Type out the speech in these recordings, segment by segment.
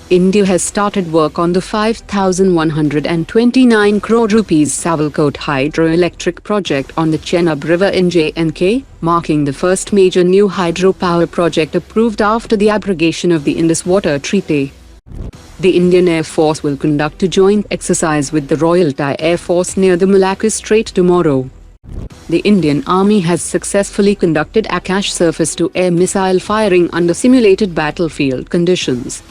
India has started work on the 5,129 crore rupees Savalkot hydroelectric project on the Chenab river in J&K, marking the first major new hydropower project approved after the abrogation of the Indus Water Treaty. The Indian Air Force will conduct a joint exercise with the Royal Thai Air Force near the Malacca Strait tomorrow. The Indian Army has successfully conducted Akash surface-to-air missile firing under simulated battlefield conditions.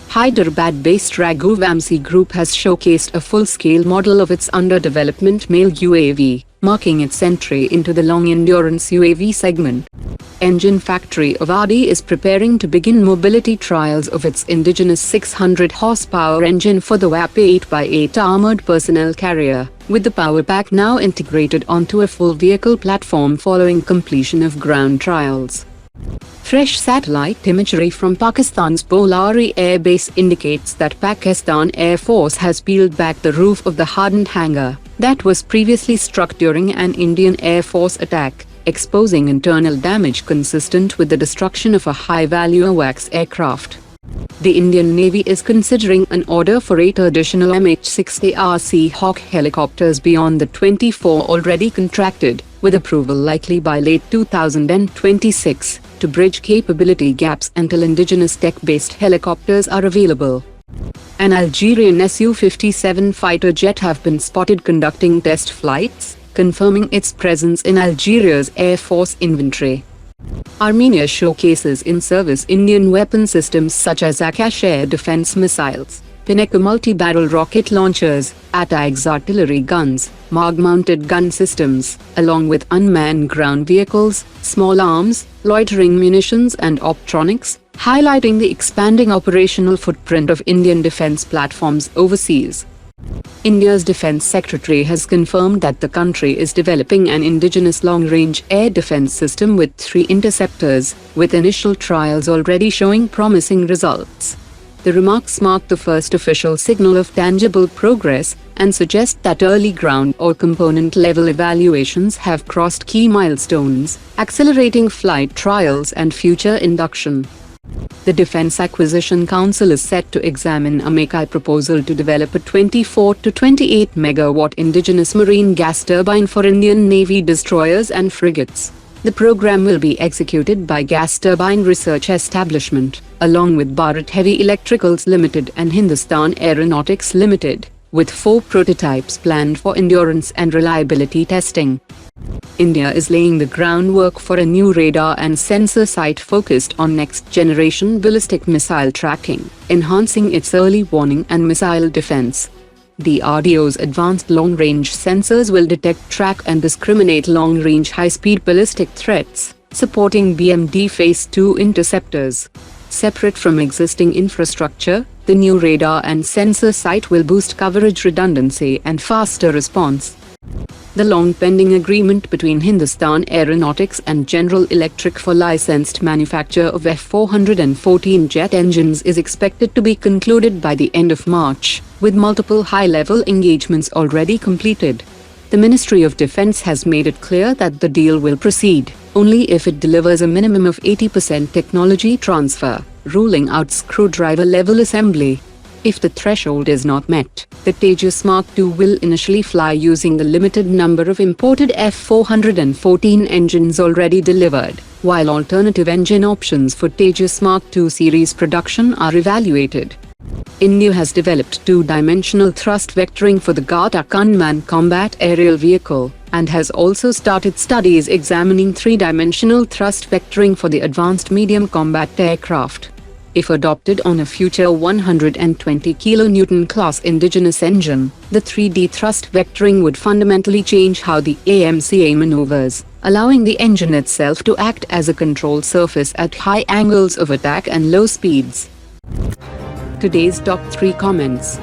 Hyderabad-based Raghu Vamsi Group has showcased a full-scale model of its under-development MALE UAV, marking its entry into the long-endurance UAV segment. Engine factory Avadi is preparing to begin mobility trials of its indigenous 600-horsepower engine for the WhAP 8x8 armored personnel carrier, with the power pack now integrated onto a full vehicle platform following completion of ground trials. Fresh satellite imagery from Pakistan's Bholari air base indicates that Pakistan Air Force has peeled back the roof of the hardened hangar that was previously struck during an Indian Air Force attack, exposing internal damage consistent with the destruction of a high-value AWACS aircraft. The Indian Navy is considering an order for 8 additional MH-60R Hawk helicopters beyond the 24 already contracted, with approval likely by late 2026, to bridge capability gaps until indigenous tech-based helicopters are available. An Algerian Su-57 fighter jet have been spotted conducting test flights, confirming its presence in Algeria's Air Force inventory. Armenia showcases in-service Indian weapon systems such as Akash air defense missiles, Pinnacle multi-barrel rocket launchers, AWACS artillery guns, MAG-mounted gun systems, along with unmanned ground vehicles, small arms, loitering munitions and optronics, highlighting the expanding operational footprint of Indian defense platforms overseas. India's Defense Secretary has confirmed that the country is developing an indigenous long-range air defense system with 3 interceptors, with initial trials already showing promising results. The remarks mark the first official signal of tangible progress and suggest that early ground or component-level evaluations have crossed key milestones, accelerating flight trials and future induction. The Defense Acquisition Council is set to examine AMCA proposal to develop a 24 to 28 megawatt indigenous marine gas turbine for Indian Navy destroyers and frigates. The program will be executed by Gas Turbine Research Establishment, along with Bharat Heavy Electricals Limited and Hindustan Aeronautics Limited, with 4 prototypes planned for endurance and reliability testing. India is laying the groundwork for a new radar and sensor site focused on next-generation ballistic missile tracking, enhancing its early warning and missile defense. The RDO's advanced long-range sensors will detect, track and discriminate long-range high-speed ballistic threats, supporting BMD Phase 2 interceptors. Separate from existing infrastructure, the new radar and sensor site will boost coverage redundancy and faster response. The long-pending agreement between Hindustan Aeronautics and General Electric for licensed manufacture of F-414 jet engines is expected to be concluded by the end of March, with multiple high-level engagements already completed. The Ministry of Defence has made it clear that the deal will proceed only if it delivers a minimum of 80% technology transfer, ruling out screwdriver-level assembly. If the threshold is not met, the Tejas Mark II will initially fly using the limited number of imported F-414 engines already delivered, while alternative engine options for Tejas Mark II series production are evaluated. India has developed 2-dimensional thrust vectoring for the Govt unmanned combat aerial vehicle, and has also started studies examining 3-dimensional thrust vectoring for the advanced medium combat aircraft. If adopted on a future 120 kN class indigenous engine, the 3D thrust vectoring would fundamentally change how the AMCA maneuvers, allowing the engine itself to act as a control surface at high angles of attack and low speeds. Today's top 3 comments.